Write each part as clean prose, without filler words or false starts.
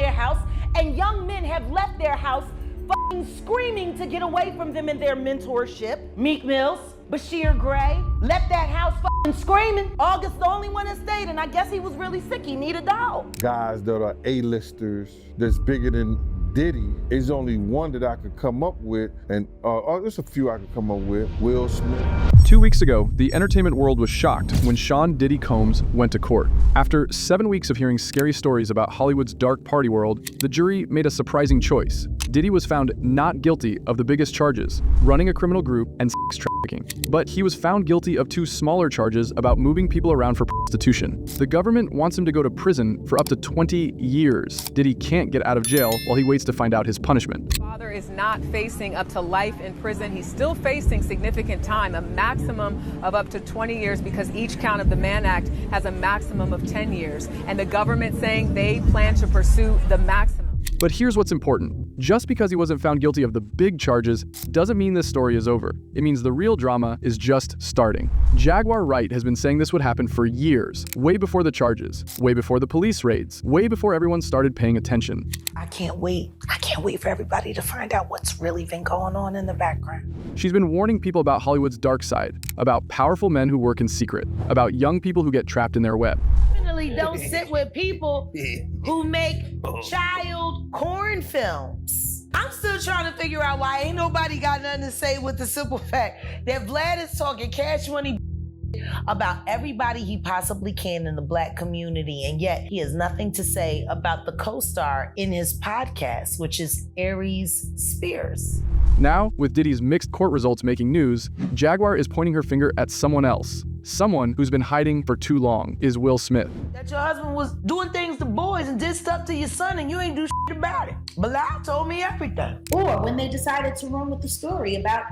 their house, and young men have left their house screaming to get away from them in their mentorship. Meek Mills, Bashir Gray left that house screaming. August the only one that stayed, and I guess he was really sick. He needed a dog. Guys that are A-listers that's bigger than Diddy is only one that I could come up with, and there's a few I could come up with. Will Smith. 2 weeks ago, the entertainment world was shocked when Sean Diddy Combs went to court. After 7 weeks of hearing scary stories about Hollywood's dark party world, the jury made a surprising choice. Diddy was found not guilty of the biggest charges, running a criminal group and sex trafficking. But he was found guilty of 2 smaller charges about moving people around for prostitution. The government wants him to go to prison for up to 20 years. Diddy can't get out of jail while he waits to find out his punishment. Father is not facing up to life in prison. He's still facing significant time, a maximum of up to 20 years, because each count of the Mann Act has a maximum of 10 years. And the government saying they plan to pursue the maximum. But here's what's important. Just because he wasn't found guilty of the big charges doesn't mean this story is over. It means the real drama is just starting. Jaguar Wright has been saying this would happen for years, way before the charges, way before the police raids, way before everyone started paying attention. I can't wait for everybody to find out what's really been going on in the background. She's been warning people about Hollywood's dark side, about powerful men who work in secret, about young people who get trapped in their web. Definitely don't sit with people who make child porn films. I'm still trying to figure out why ain't nobody got nothing to say with the simple fact that Vlad is talking cash money about everybody he possibly can in the Black community, and yet he has nothing to say about the co-star in his podcast, which is Aries Spears. Now, with Diddy's mixed court results making news, Jaguar is pointing her finger at someone else. Someone who's been hiding for too long is Will Smith. That your husband was doing things to boys and did stuff to your son and you ain't do shit about it. Bilal told me everything. Or when they decided to run with the story about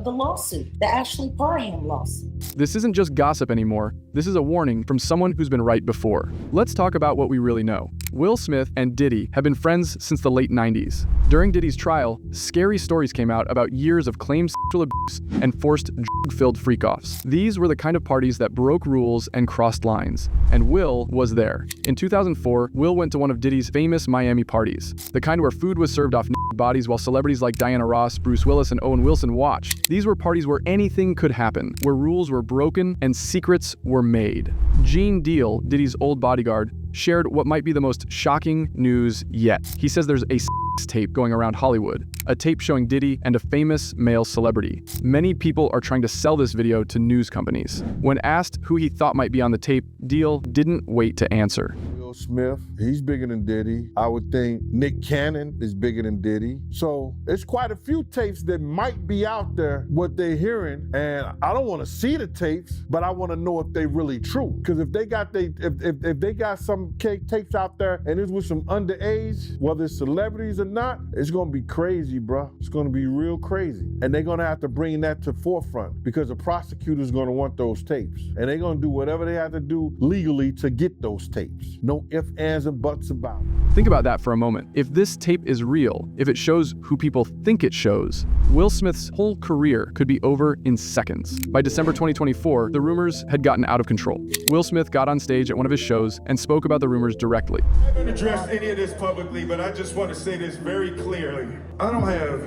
the lawsuit, the Ashley Parham lawsuit. This isn't just gossip anymore. This is a warning from someone who's been right before. Let's talk about what we really know. Will Smith and Diddy have been friends since the late 90s. During Diddy's trial, scary stories came out about years of claimed sexual abuse and forced drug-filled freak-offs. These were the kind of parties that broke rules and crossed lines. And Will was there. In 2004, Will went to one of Diddy's famous Miami parties, the kind where food was served off naked bodies while celebrities like Diana Ross, Bruce Willis, and Owen Wilson watched. These were parties where anything could happen, where rules were broken and secrets were made. Gene Deal, Diddy's old bodyguard, shared what might be the most shocking news yet. He says there's a tape going around Hollywood, a tape showing Diddy and a famous male celebrity. Many people are trying to sell this video to news companies. When asked who he thought might be on the tape, Deal didn't wait to answer. Will Smith, he's bigger than Diddy. I would think Nick Cannon is bigger than Diddy. So it's quite a few tapes that might be out there, what they're hearing, and I don't want to see the tapes, but I want to know if they really true. Because if they got if they got some tapes out there and it's with some underage, whether it's celebrities or not, it's gonna be crazy, bro. It's gonna be real crazy. And they're gonna have to bring that to forefront because the prosecutor's gonna want those tapes. And they're gonna do whatever they have to do legally to get those tapes. No ifs, ands, and buts about it. Think about that for a moment. If this tape is real, if it shows who people think it shows, Will Smith's whole career could be over in seconds. By December 2024, the rumors had gotten out of control. Will Smith got on stage at one of his shows and spoke about the rumors directly. I haven't addressed any of this publicly, but I just want to say this very clearly. I don't have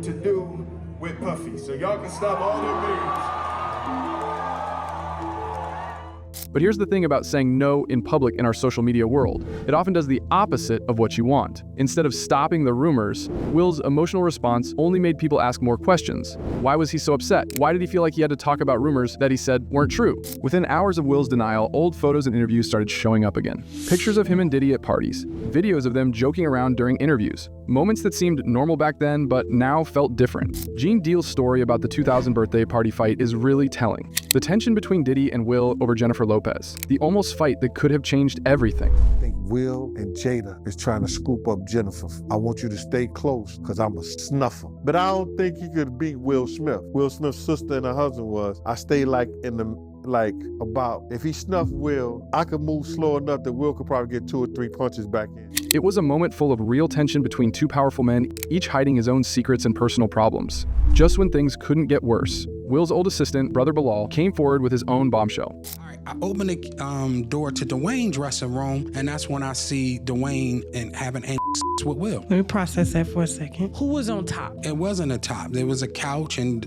to do with Puffy, so y'all can stop all their videos. But here's the thing about saying no in public in our social media world. It often does the opposite of what you want. Instead of stopping the rumors, Will's emotional response only made people ask more questions. Why was he so upset? Why did he feel like he had to talk about rumors that he said weren't true? Within hours of Will's denial, old photos and interviews started showing up again. Pictures of him and Diddy at parties, videos of them joking around during interviews, moments that seemed normal back then but now felt different. Gene Deal's story about the 2000 birthday party fight is really telling. The tension between Diddy and Will over Jennifer Lopez, the almost fight that could have changed everything. I think Will and Jada is trying to scoop up Jennifer. I want you to stay close because I'm a snuffer. But I don't think he could beat Will Smith. Will Smith's sister and her husband was. I stay if he snuffed Will, I could move slow enough that Will could probably get 2 or 3 punches back in. It was a moment full of real tension between two powerful men, each hiding his own secrets and personal problems. Just when things couldn't get worse, Will's old assistant, Brother Bilal, came forward with his own bombshell. All right, I open the door to Dwayne's dressing room, and that's when I see Dwayne and having with Will. Let me process that for a second. Who was on top? It wasn't a top. There was a couch, and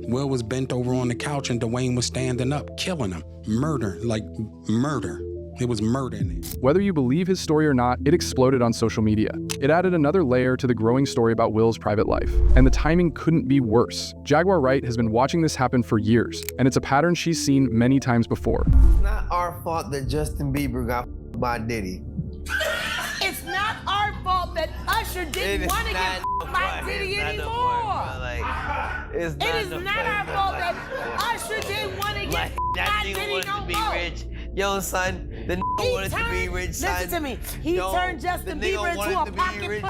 Will was bent over on the couch, and Dwayne was standing up, killing him. Murder, like murder. It was murder in it. Whether you believe his story or not, it exploded on social media. It added another layer to the growing story about Will's private life. And the timing couldn't be worse. Jaguar Wright has been watching this happen for years, and it's a pattern she's seen many times before. It's not our fault that Justin Bieber got by Diddy. It's not our fault that Usher didn't want to get by Diddy anymore. It is not our fault that Usher didn't want to get by Diddy no more. Yo, son, the nigga wanted to be rich, son. Listen to me. He turned Justin Bieber into a pocket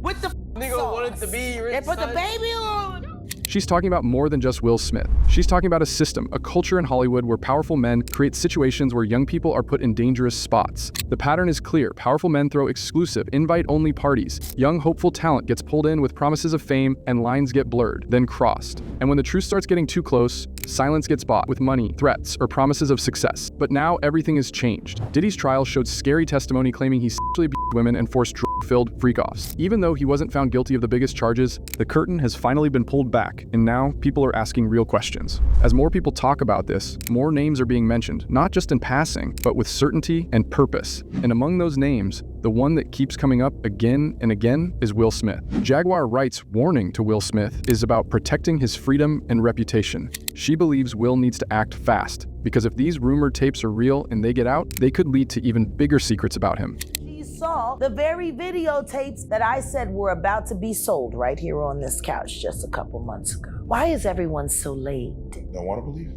with the nigga wanted to be rich, and put the baby on. She's talking about more than just Will Smith. She's talking about a system, a culture in Hollywood where powerful men create situations where young people are put in dangerous spots. The pattern is clear. Powerful men throw exclusive, invite-only parties. Young, hopeful talent gets pulled in with promises of fame, and lines get blurred, then crossed. And when the truth starts getting too close, silence gets bought with money, threats, or promises of success. But now everything has changed. Diddy's trial showed scary testimony claiming he sexually abused women and forced drug-filled freak-offs. Even though he wasn't found guilty of the biggest charges, the curtain has finally been pulled back, and now people are asking real questions. As more people talk about this, more names are being mentioned, not just in passing, but with certainty and purpose. And among those names, the one that keeps coming up again and again is Will Smith. Jaguar Wright's warning to Will Smith is about protecting his freedom and reputation. She believes Will needs to act fast, because if these rumored tapes are real and they get out, they could lead to even bigger secrets about him. Saw the very videotapes that I said were about to be sold right here on this couch just a couple months ago. Why is everyone so late? Don't want to believe.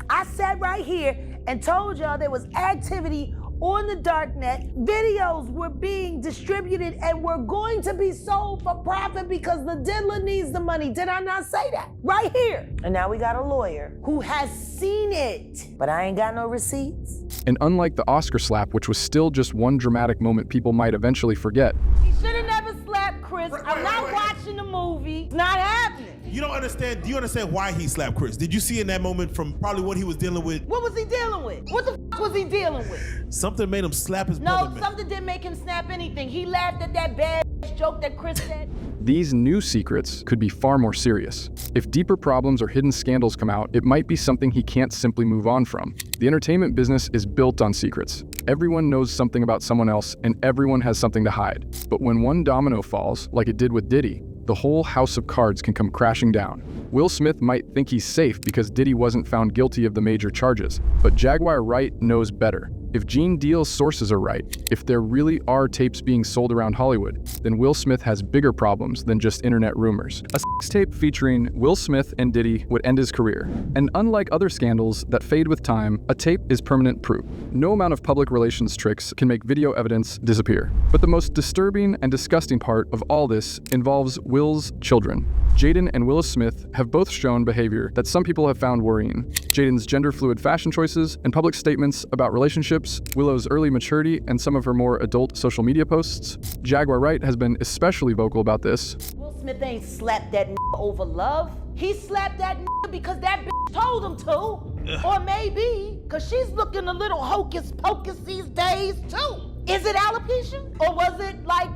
I sat right here and told y'all there was activity on the darknet. Videos were being distributed and were going to be sold for profit because the diddler needs the money. Did I not say that? Right here. And now we got a lawyer who has seen it, but I ain't got no receipts. And unlike the Oscar slap, which was still just one dramatic moment people might eventually forget. He should have never slapped Chris. I'm not watching the movie. It's not happening. You don't understand. Do you understand why he slapped Chris? Did you see in that moment from probably what he was dealing with? What was he dealing with? What the f was he dealing with? Something made him slap his No, brother. something didn't make him snap anything. He laughed at that bad joke that Chris said. These new secrets could be far more serious. If deeper problems or hidden scandals come out, it might be something he can't simply move on from. The entertainment business is built on secrets. Everyone knows something about someone else, and everyone has something to hide. But when one domino falls, like it did with Diddy, the whole house of cards can come crashing down. Will Smith might think he's safe because Diddy wasn't found guilty of the major charges, but Jaguar Wright knows better. If Gene Deal's sources are right, if there really are tapes being sold around Hollywood, then Will Smith has bigger problems than just internet rumors. A sex tape featuring Will Smith and Diddy would end his career. And unlike other scandals that fade with time, a tape is permanent proof. No amount of public relations tricks can make video evidence disappear. But the most disturbing and disgusting part of all this involves Will's children. Jaden and Willis Smith have both shown behavior that some people have found worrying. Jaden's gender-fluid fashion choices and public statements about relationships, Willow's early maturity, and some of her more adult social media posts. Jaguar Wright has been especially vocal about this. Will Smith ain't slapped that over love. He slapped that because that told him to. Or maybe because she's looking a little hocus pocus these days too. Is it alopecia? Or was it like,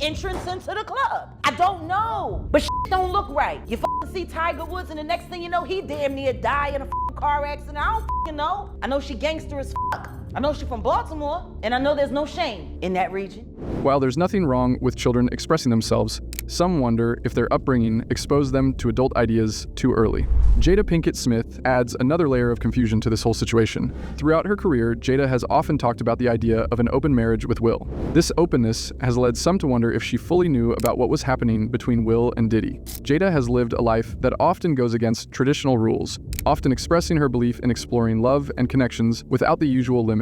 entrance into the club? I don't know. But don't look right. You see Tiger Woods and the next thing you know, he damn near died in a car accident. I don't know. I know she gangster as fuck. I know she's from Baltimore, and I know there's no shame in that region. While there's nothing wrong with children expressing themselves, some wonder if their upbringing exposed them to adult ideas too early. Jada Pinkett Smith adds another layer of confusion to this whole situation. Throughout her career, Jada has often talked about the idea of an open marriage with Will. This openness has led some to wonder if she fully knew about what was happening between Will and Diddy. Jada has lived a life that often goes against traditional rules, often expressing her belief in exploring love and connections without the usual limits.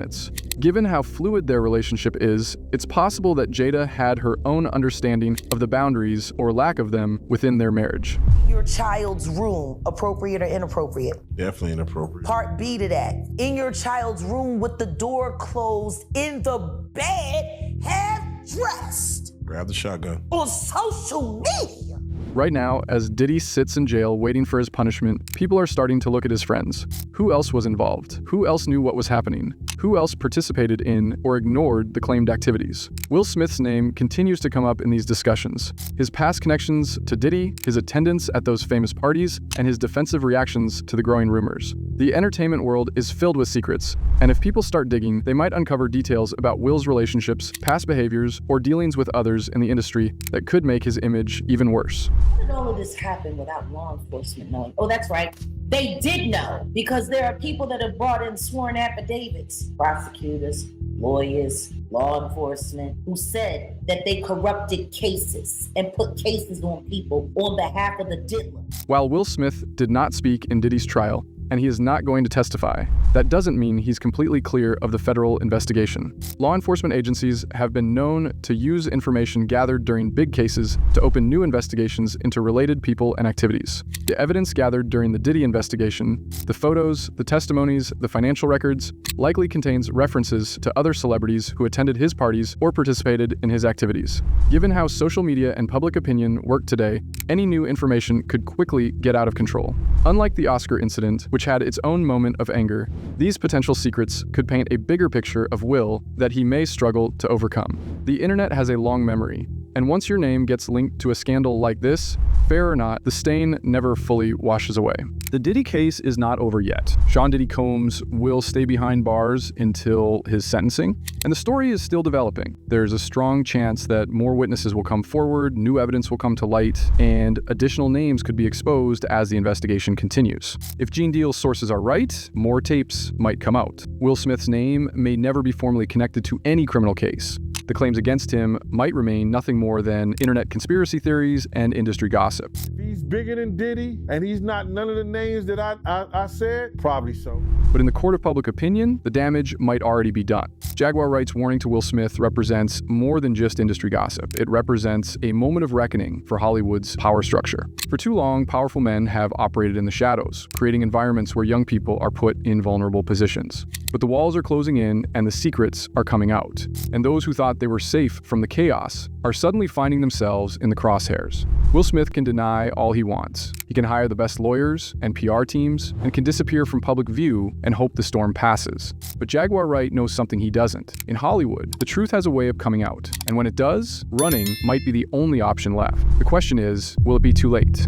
Given how fluid their relationship is, it's possible that Jada had her own understanding of the boundaries or lack of them within their marriage. Your child's room, appropriate or inappropriate? Definitely inappropriate. Part B to that. In your child's room with the door closed, in the bed, half dressed. Grab the shotgun. On social media. Right now, as Diddy sits in jail waiting for his punishment, people are starting to look at his friends. Who else was involved? Who else knew what was happening? Who else participated in or ignored the claimed activities? Will Smith's name continues to come up in these discussions. His past connections to Diddy, his attendance at those famous parties, and his defensive reactions to the growing rumors. The entertainment world is filled with secrets, and if people start digging, they might uncover details about Will's relationships, past behaviors, or dealings with others in the industry that could make his image even worse. How did all of this happen without law enforcement knowing? Oh, that's right. They did know, because there are people that have brought in sworn affidavits, prosecutors, lawyers, law enforcement, who said that they corrupted cases and put cases on people on behalf of the diddler. While Will Smith did not speak in Diddy's trial, and he is not going to testify, that doesn't mean he's completely clear of the federal investigation. Law enforcement agencies have been known to use information gathered during big cases to open new investigations into related people and activities. The evidence gathered during the Diddy investigation, the photos, the testimonies, the financial records, likely contains references to other celebrities who attended his parties or participated in his activities. Given how social media and public opinion work today, any new information could quickly get out of control. Unlike the Oscar incident, which had its own moment of anger, these potential secrets could paint a bigger picture of Will that he may struggle to overcome. The internet has a long memory, and once your name gets linked to a scandal like this, fair or not, the stain never fully washes away. The Diddy case is not over yet. Sean Diddy Combs will stay behind bars until his sentencing, and the story is still developing. There's a strong chance that more witnesses will come forward, new evidence will come to light, and additional names could be exposed as the investigation continues. If Gene Deal's sources are right, more tapes might come out. Will Smith's name may never be formally connected to any criminal case. The claims against him might remain nothing more than internet conspiracy theories and industry gossip. He's bigger than Diddy, and he's not none of the names that I said? Probably so. But in the court of public opinion, the damage might already be done. Jaguar Wright's warning to Will Smith represents more than just industry gossip. It represents a moment of reckoning for Hollywood's power structure. For too long, powerful men have operated in the shadows, creating environments where young people are put in vulnerable positions. But the walls are closing in and the secrets are coming out. And those who thought they were safe from the chaos are suddenly finding themselves in the crosshairs. Will Smith can deny all he wants. He can hire the best lawyers and PR teams and can disappear from public view and hope the storm passes. But Jaguar Wright knows something he doesn't. In Hollywood, the truth has a way of coming out. And when it does, running might be the only option left. The question is, will it be too late?